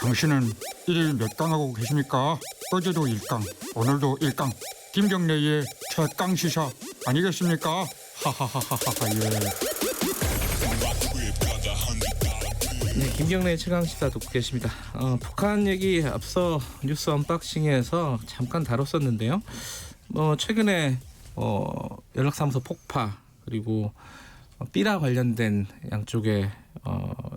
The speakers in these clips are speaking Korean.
당신은 일일 몇 강 하고 계십니까? 어제도 1강, 오늘도 1강. 김경래의 최강 시사 아니겠습니까? 하하하하하 예. 네, 김경래의 최강시사 듣고 계십니다. 북한 얘기 앞서 뉴스 언박싱에서 잠깐 다뤘었는데요. 최근에 연락사무소 폭파 그리고 삐라 관련된 양쪽에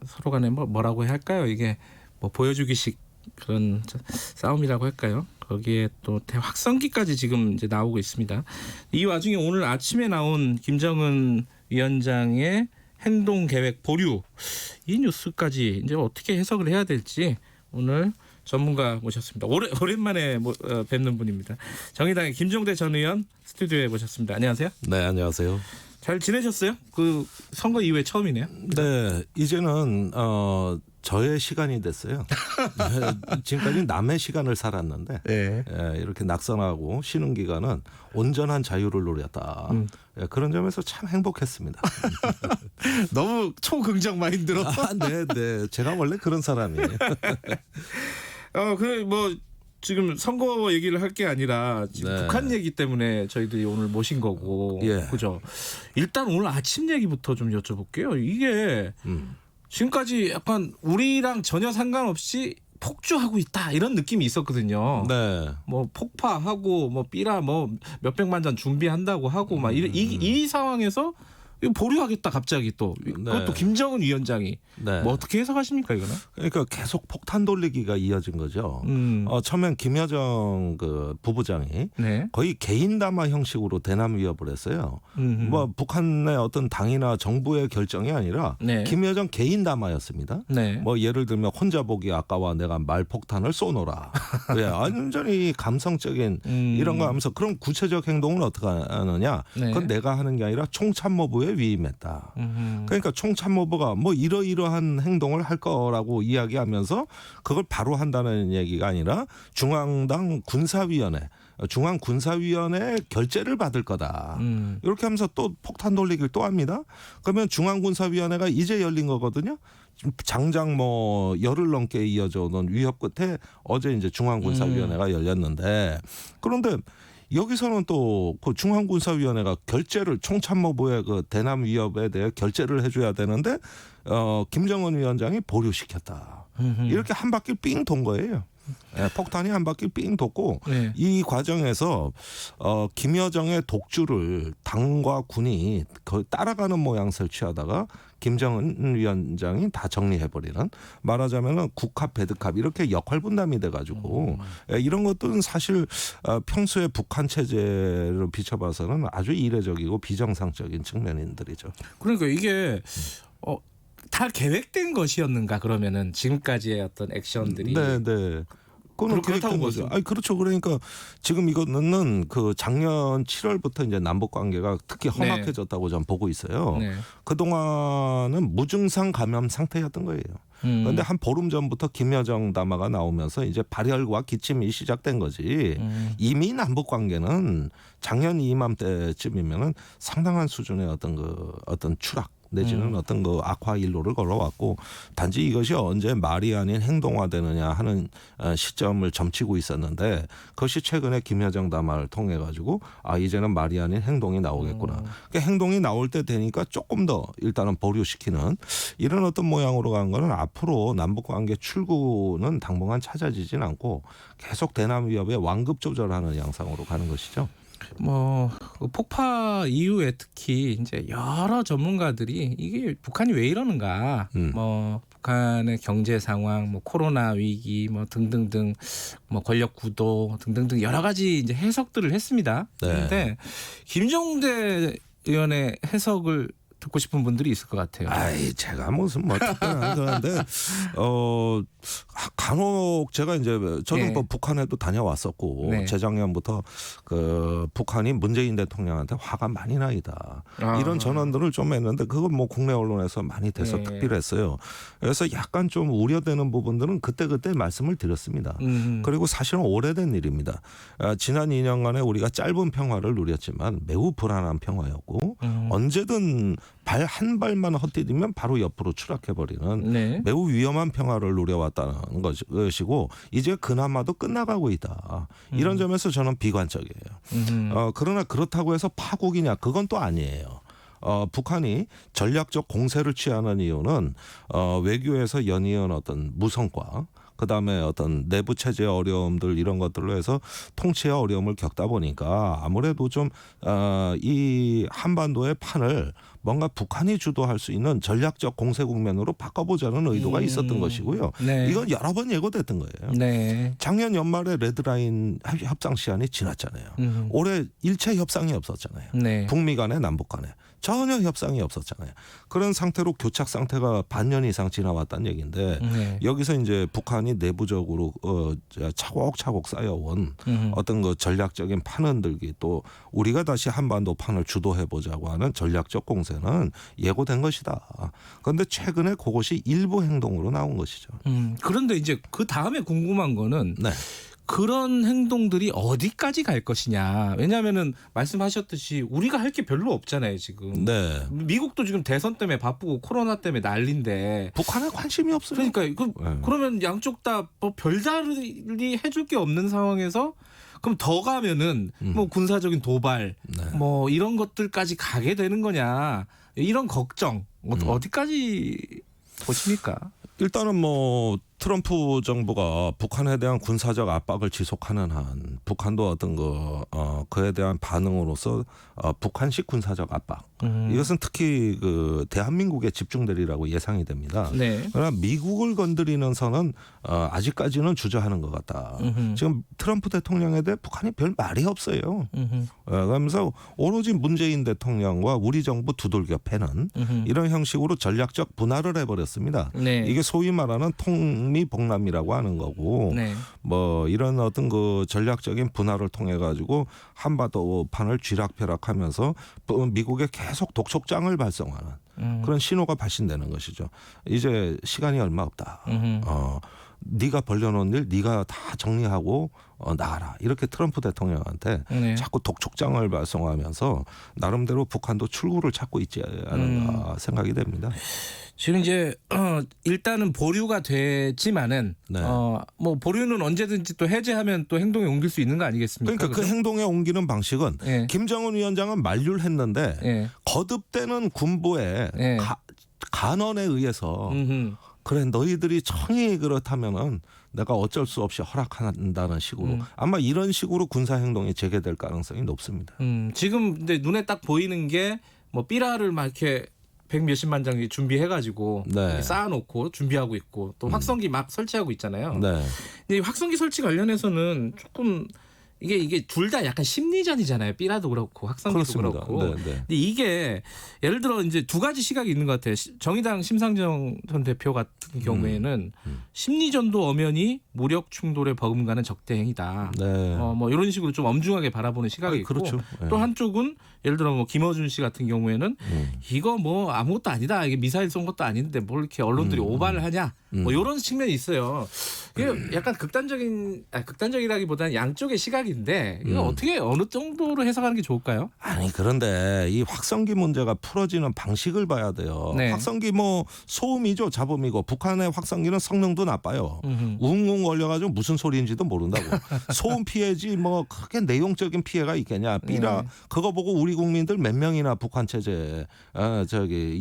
서로 간에 뭐라고 해야 할까요? 이게 보여주기식 그런 싸움이라고 할까요? 거기에 또 대확성기까지 지금 이제 나오고 있습니다. 이 와중에 오늘 아침에 나온 김정은 위원장의 행동 계획 보류, 이 뉴스까지 이제 어떻게 해석을 해야 될지 오늘 전문가 모셨습니다. 오랜만에 뵙는 분입니다. 정의당의 김종대 전 의원 스튜디오에 모셨습니다. 안녕하세요. 네, 안녕하세요. 잘 지내셨어요? 그 선거 이후에 처음이네요. 네, 이제는 저의 시간이 됐어요. 지금까지 남의 시간을 살았는데 네. 이렇게 낙선하고 쉬는 기간은 온전한 자유를 누렸다. 그런 점에서 참 행복했습니다. 너무 초긍정 마인드로. 네. 제가 원래 그런 사람이에요. 지금 선거 얘기를 할 게 아니라 지금 북한 얘기 때문에 저희들이 오늘 모신 거고, 그죠? 일단 오늘 아침 얘기부터 좀 여쭤볼게요. 이게 지금까지 약간 우리랑 전혀 상관없이 폭주하고 있다 이런 느낌이 있었거든요. 네. 폭파하고 삐라 몇백만 잔 준비한다고 하고 이 상황에서 이거 보류하겠다 갑자기 또 그것도 김정은 위원장이 어떻게 해석하십니까 이거는? 그러니까 계속 폭탄 돌리기가 이어진 거죠. 처음엔 김여정 그 부부장이 거의 개인 담화 형식으로 대남 위협을 했어요. 북한의 어떤 당이나 정부의 결정이 아니라 김여정 개인 담화였습니다. 예를 들면 혼자 보기 아까워 내가 말폭탄을 쏘노라. 완전히 감성적인 이런 거 하면서 그럼 구체적 행동은 어떻게 하느냐? 그건 내가 하는 게 아니라 총참모부에 위임했다. 그러니까 총참모부가 이러이러한 행동을 할 거라고 이야기하면서 그걸 바로 한다는 얘기가 아니라 중앙군사위원회 결재를 받을 거다. 이렇게 하면서 또 폭탄 돌리기를 또 합니다. 그러면 중앙군사위원회가 이제 열린 거거든요. 장장 열흘 넘게 이어져 오던 위협 끝에 어제 이제 중앙군사위원회가 열렸는데 그런데 여기서는 또 그 중앙군사위원회가 결재를 총참모부의 그 대남 위협에 대해 결재를 해줘야 되는데 김정은 위원장이 보류시켰다. 이렇게 한 바퀴 삥 돈 거예요. 폭탄이 한 바퀴 삥 돕고 이 과정에서 김여정의 독주를 당과 군이 거의 따라가는 모양새를 취하다가 김정은 위원장이 다 정리해버리는 말하자면 국합 배드캅 이렇게 역할 분담이 돼가지고 이런 것들은 사실 평소에 북한 체제를 비춰봐서는 아주 이례적이고 비정상적인 측면들이죠. 그러니까 이게 다 계획된 것이었는가 그러면은 지금까지의 어떤 액션들이. 네. 그건 그렇다고 거죠. 그렇죠. 그러니까 지금 이거는 그 작년 7월부터 이제 남북 관계가 특히 험악해졌다고 저는 보고 있어요. 그동안은 무증상 감염 상태였던 거예요. 그런데 한 보름 전부터 김여정 담화가 나오면서 이제 발열과 기침이 시작된 거지. 이미 남북 관계는 작년 이맘때쯤이면은 상당한 수준의 어떤 추락 내지는 어떤 그 악화 일로를 걸어왔고 단지 이것이 언제 말이 아닌 행동화되느냐 하는 시점을 점치고 있었는데 그것이 최근에 김여정 담화를 통해 가지고 이제는 말이 아닌 행동이 나오겠구나. 그러니까 행동이 나올 때 되니까 조금 더 일단은 보류시키는 이런 어떤 모양으로 간 거는 앞으로 남북관계 출구는 당분간 찾아지진 않고 계속 대남 위협에 완급 조절하는 양상으로 가는 것이죠. 폭파 이후에 특히 이제 여러 전문가들이 이게 북한이 왜 이러는가, 북한의 경제 상황, 코로나 위기, 등등등, 권력 구도 등등등 여러 가지 이제 해석들을 했습니다. 그런데 김종대 의원의 해석을 듣고 싶은 분들이 있을 것 같아요. 제가 무슨 특별한 건데 간혹 제가 이제 저는 북한에도 다녀왔었고 재작년부터 그 북한이 문재인 대통령한테 화가 많이 나이다 이런 전언들을 좀 했는데 그건 국내 언론에서 많이 대서특필했어요. 그래서 약간 좀 우려되는 부분들은 그때 말씀을 드렸습니다. 그리고 사실은 오래된 일입니다. 지난 2년간에 우리가 짧은 평화를 누렸지만 매우 불안한 평화였고 언제든 발 한 발만 헛디디면 바로 옆으로 추락해버리는 네. 매우 위험한 평화를 누려왔다는 것이고 이제 그나마도 끝나가고 있다. 이런 점에서 저는 비관적이에요. 그러나 그렇다고 해서 파국이냐 그건 또 아니에요. 북한이 전략적 공세를 취하는 이유는 외교에서 연이은 어떤 무성과 그다음에 어떤 내부 체제 어려움들 이런 것들로 해서 통치의 어려움을 겪다 보니까 아무래도 좀 이 한반도의 판을 뭔가 북한이 주도할 수 있는 전략적 공세 국면으로 바꿔보자는 의도가 있었던 것이고요. 네. 이건 여러 번 예고됐던 거예요. 네. 작년 연말에 레드라인 협상 시한이 지났잖아요. 올해 일체 협상이 없었잖아요. 네. 북미 간에 남북 간에 전혀 협상이 없었잖아요. 그런 상태로 교착 상태가 반년 이상 지나왔다는 얘기인데 네. 여기서 이제 북한이 내부적으로 차곡차곡 쌓여온 어떤 그 전략적인 판 흔들기 또 우리가 다시 한반도 판을 주도해 보자고 하는 전략적 공세는 예고된 것이다. 그런데 최근에 그것이 일부 행동으로 나온 것이죠. 그런데 이제 그 다음에 궁금한 거는 네. 그런 행동들이 어디까지 갈 것이냐. 왜냐하면은 말씀하셨듯이 우리가 할 게 별로 없잖아요 지금. 네. 미국도 지금 대선 때문에 바쁘고 코로나 때문에 난리인데. 북한에 관심이 없어요. 그러니까 그러면 양쪽 다 뭐 별다르게 해줄 게 없는 상황에서 그럼 더 가면은 뭐 군사적인 도발 네. 뭐 이런 것들까지 가게 되는 거냐. 이런 걱정 어디까지 보십니까? 일단은 뭐 트럼프 정부가 북한에 대한 군사적 압박을 지속하는 한 북한도 어떤 그에 대한 반응으로서 북한식 군사적 압박 이것은 특히 그 대한민국에 집중되리라고 예상이 됩니다. 네. 그러나 미국을 건드리는 선은 아직까지는 주저하는 것 같다. 지금 트럼프 대통령에 대해 북한이 별 말이 없어요. 그러면서 오로지 문재인 대통령과 우리 정부 두들겨 패는 이런 형식으로 전략적 분할을 해버렸습니다. 네. 이게 소위 말하는 통미복남이라고 하는 거고 네. 뭐 이런 어떤 그 전략적인 분할을 통해 가지고 한반도 판을 쥐락펴락하면서 미국에 계속 독촉장을 발송하는 그런 신호가 발신되는 것이죠. 이제 시간이 얼마 없다. 네가 벌려놓은 일 네가 다 정리하고 나가라. 이렇게 트럼프 대통령한테 네. 자꾸 독촉장을 발송하면서 나름대로 북한도 출구를 찾고 있지 않은가 생각이 됩니다. 지금 이제 일단은 보류가 되지만은 네. 뭐 보류는 언제든지 또 해제하면 또 행동에 옮길 수 있는 거 아니겠습니까? 그러니까 그 그죠? 행동에 옮기는 방식은 예. 김정은 위원장은 만류를 했는데 예. 거듭되는 군부의 예. 간언에 의해서 그래 너희들이 청이 그렇다면은 내가 어쩔 수 없이 허락한다는 식으로 아마 이런 식으로 군사 행동이 재개될 가능성이 높습니다. 지금 근데 눈에 딱 보이는 게 뭐 삐라를 막 이렇게 100 몇십만 장 준비해가지고 네. 이렇게 쌓아놓고 준비하고 있고 또 확성기 막 설치하고 있잖아요. 네. 근데 이 확성기 설치 관련해서는 조금 이게 둘 다 약간 심리전이잖아요. 삐라도 그렇고 확성기도 그렇습니다. 그렇고. 네, 네. 근데 이게 예를 들어 이제 두 가지 시각이 있는 것 같아요. 정의당 심상정 전 대표 같은 경우에는 심리전도 엄연히 무력 충돌에 버금가는 적대 행위다. 네. 뭐 이런 식으로 좀 엄중하게 바라보는 시각이 있고 그렇죠. 네. 또 한쪽은 예를 들어 뭐 김어준 씨 같은 경우에는 이거 뭐 아무것도 아니다. 이게 미사일 쏜 것도 아닌데 뭘 이렇게 언론들이 오바를 하냐. 뭐 이런 측면이 있어요. 이게 약간 극단적이라기보다는 양쪽의 시각인데 이거 어떻게 어느 정도로 해석하는 게 좋을까요? 아니 그런데 이 확성기 문제가 풀어지는 방식을 봐야 돼요. 네. 확성기 뭐 소음이죠, 잡음이고 북한의 확성기는 성능도 나빠요. 웅웅 걸려가지고 무슨 소리인지도 모른다고. 소음 피해지 뭐 크게 내용적인 피해가 있겠냐. 삐라 그거 보고 우리 국민들 몇 명이나 북한 체제에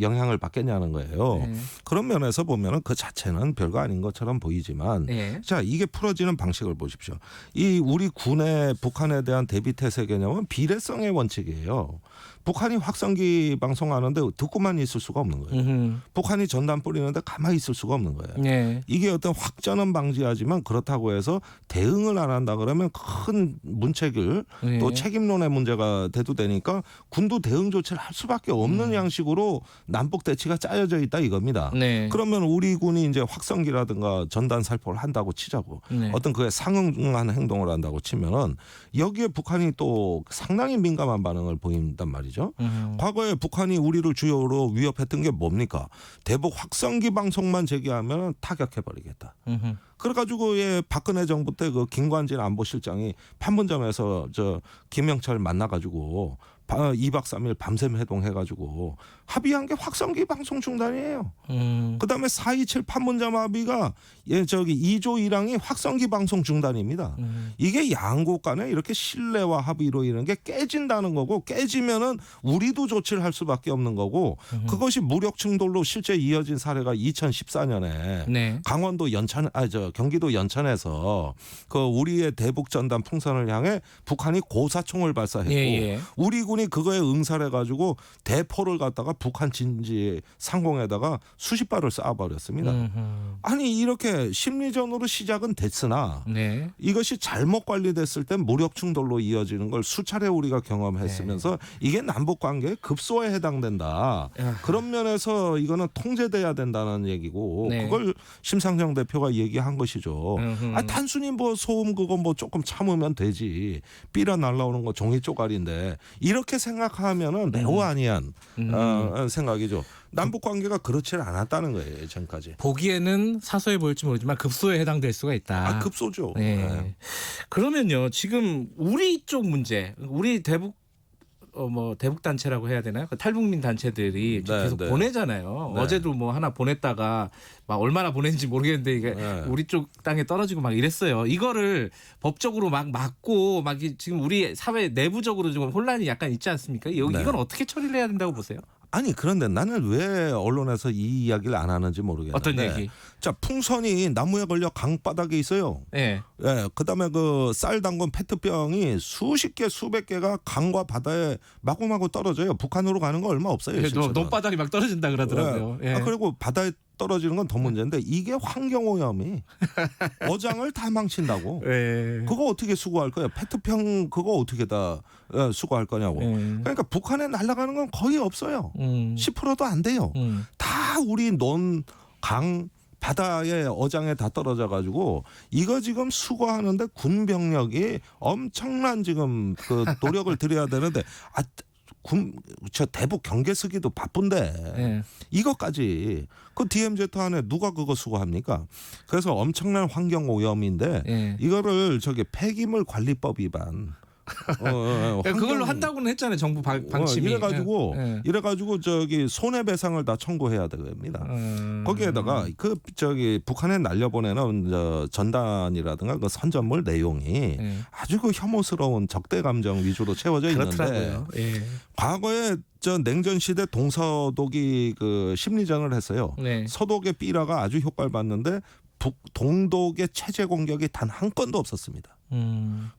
영향을 받겠냐는 거예요. 네. 그런 면에서 보면은 그 자체는 별거 아닌 것처럼 보이지만 네. 자 이게 풀어지는 방식을 보십시오. 이 우리 군의 북한에 대한 대비태세 개념은 비례성의 원칙이에요. 북한이 확성기 방송하는데 듣고만 있을 수가 없는 거예요. 북한이 전단 뿌리는데 가만히 있을 수가 없는 거예요. 네. 이게 어떤 확전은 방지하지만 그렇다고 해서 대응을 안 한다 그러면 큰 문책을 네. 또 책임론의 문제가 대두되니까 군도 대응 조치를 할 수밖에 없는 양식으로 남북 대치가 짜여져 있다 이겁니다. 네. 그러면 우리 군이 이제 확성기라든가 전단 살포를 한다고 치자고 네. 어떤 그에 상응한 행동을 한다고 치면은 여기에 북한이 또 상당히 민감한 반응을 보인단 말이죠. 과거에 북한이 우리를 주요로 위협했던 게 뭡니까? 대북 확성기 방송만 제기하면 타격해버리겠다. 그래가지고 박근혜 정부 때 그 김관진 안보실장이 판문점에서 김영철 만나가지고 2박 3일 밤샘 회동해가지고 합의한 게 확성기 방송 중단이에요. 그다음에 4.27 판문점 합의가 2조 1항이 확성기 방송 중단입니다. 이게 양국 간에 이렇게 신뢰와 합의로 이런 게 깨진다는 거고, 깨지면은 우리도 조치를 할 수밖에 없는 거고, 그것이 무력 충돌로 실제 이어진 사례가 2014년에 네. 강원도 경기도 연천에서 그 우리의 대북 전단 풍선을 향해 북한이 고사총을 발사했고, 예. 우리 군이 그거에 응사를 해가지고 대포를 갖다가 북한 진지 상공에다가 수십 발을 쏴버렸습니다. 아니 이렇게 심리전으로 시작은 됐으나 네. 이것이 잘못 관리됐을 때 무력 충돌로 이어지는 걸 수차례 우리가 경험했으면서 이게 남북 관계의 급소에 해당된다. 그런 면에서 이거는 통제돼야 된다는 얘기고, 네. 그걸 심상정 대표가 얘기한 것이죠. 단순히 뭐 소음 그거 뭐 조금 참으면 되지, 삐라 날라오는 거 종이 쪼가리인데, 이렇게 생각하면은 매우 아니한 생각이죠. 남북 관계가 그렇지 않았다는 거예요, 전까지. 보기에는 사소해 보일지 모르지만 급소에 해당될 수가 있다. 급소죠. 네. 네. 그러면요, 지금 우리 쪽 문제, 우리 대북 대북 단체라고 해야 되나요? 그 탈북민 단체들이 계속 보내잖아요. 네. 어제도 뭐 하나 보냈다가 막 얼마나 보냈는지 모르겠는데 이게 우리 쪽 땅에 떨어지고 막 이랬어요. 이거를 법적으로 막 막고 막 지금 우리 사회 내부적으로 좀 혼란이 약간 있지 않습니까? 이건 어떻게 처리를 해야 된다고 보세요? 아니 그런데 나는 왜 언론에서 이 이야기를 안 하는지 모르겠는데. 어떤 얘기? 자, 풍선이 나무에 걸려 강바닥에 있어요. 네. 예, 그다음에 그 쌀 담근 페트병이 수십 개 수백 개가 강과 바다에 마구마구 떨어져요. 북한으로 가는 거 얼마 없어요. 논바닥이 막 떨어진다 그러더라고요. 예. 그리고 바다에 떨어지는 건 더 문제인데, 이게 환경오염이 어장을 다 망친다고. 그거 어떻게 수거할 거야? 페트병 그거 어떻게 다 수거할 거냐고. 그러니까 북한에 날아가는 건 거의 없어요. 10%도 안 돼요. 다 우리 논, 강, 바다의 어장에 다 떨어져 가지고 이거 지금 수거하는데 군 병력이 엄청난 지금 그 노력을 들여야 되는데, 저 대북 경계 쓰기도 바쁜데 이것까지 그 DMZ 안에 누가 그거 수거합니까? 그래서 엄청난 환경 오염인데 이거를 폐기물 관리법 위반. 그걸로 한다고는 했잖아요, 정부 방침이. 이래가지고 손해배상을 다 청구해야 됩니다. 거기에다가 북한에 날려보내는 전단이라든가 그 선전물 내용이 아주 그 혐오스러운 적대 감정 위주로 채워져 있는데, 과거에 냉전 시대 동서독이 그 심리전을 했어요. 서독의 삐라가 아주 효과를 봤는데 동독의 체제 공격이 단 한 건도 없었습니다.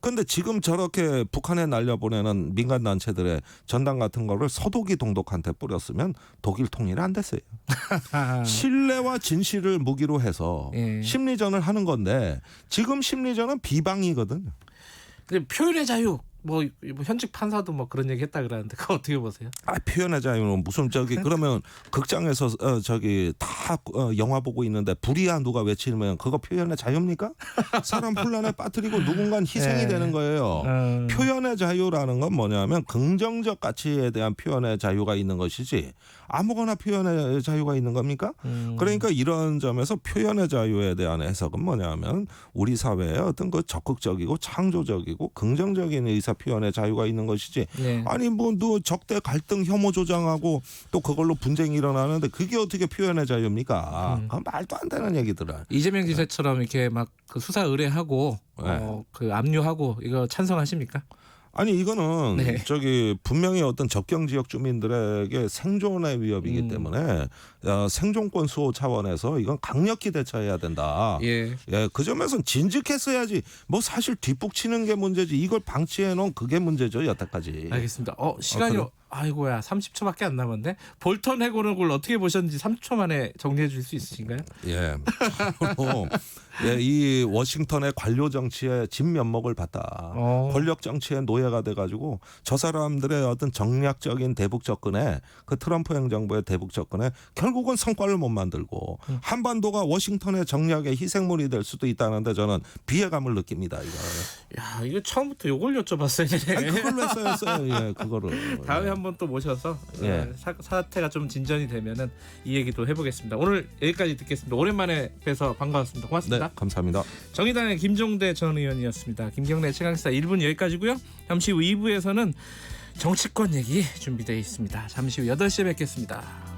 그런데 지금 저렇게 북한에 날려보내는 민간 단체들의 전단 같은 거를 서독이 동독한테 뿌렸으면 독일 통일이 안 됐어요. 신뢰와 진실을 무기로 해서 심리전을 하는 건데, 지금 심리전은 비방이거든요. 근데 표현의 자유, 현직 판사도 그런 얘기 했다 그러는데 그거 어떻게 보세요? 표현의 자유는 무슨 그러면 극장에서 다 영화 보고 있는데 불이야 누가 외치면 그거 표현의 자유입니까? 사람 혼란에 빠뜨리고 누군가는 희생이 되는 거예요. 표현의 자유라는 건 뭐냐면 긍정적 가치에 대한 표현의 자유가 있는 것이지 아무거나 표현의 자유가 있는 겁니까? 그러니까 이런 점에서 표현의 자유에 대한 해석은 뭐냐면 우리 사회에 어떤 그 적극적이고 창조적이고 긍정적인 의사 표현의 자유가 있는 것이지. 아니 적대 갈등 혐오 조장하고 또 그걸로 분쟁이 일어나는데 그게 어떻게 표현의 자유입니까? 그건 말도 안 되는 얘기들을. 이재명 지사처럼 이렇게 막 그 수사 의뢰하고 그 압류하고 이거 찬성하십니까? 아니 이거는 분명히 어떤 접경 지역 주민들에게 생존의 위협이기 때문에 생존권 수호 차원에서 이건 강력히 대처해야 된다. 그 점에서는 진즉했어야지. 사실 뒷북치는 게 문제지 이걸 방치해 놓은 그게 문제죠 여태까지. 알겠습니다. 시간이 아이고야 30초밖에 안 남았네. 볼턴 해고를 어떻게 보셨는지 30초 만에 정리해 줄 수 있으신가요? 이 워싱턴의 관료 정치에 진면목을 봤다. 권력 정치의 노예가 돼가지고 저 사람들의 어떤 정략적인 대북 접근에 그 트럼프 행정부의 대북 접근에 결국은 성과를 못 만들고 한반도가 워싱턴의 정략의 희생물이 될 수도 있다는데 저는 비애감을 느낍니다. 이거 처음부터 이걸 여쭤봤어야 되네. 그걸로 했어요. 그거를. 다음에 한번 또 모셔서 사태가 좀 진전이 되면은 이 얘기도 해보겠습니다. 오늘 여기까지 듣겠습니다. 오랜만에 뵈서 반가웠습니다. 고맙습니다. 감사합니다. 정의당의 김종대 전 의원이었습니다. 김경래 최강시사 1분 여기까지고요. 잠시 후 2부에서는 정치권 얘기 준비되어 있습니다. 잠시 후 8시에 뵙겠습니다.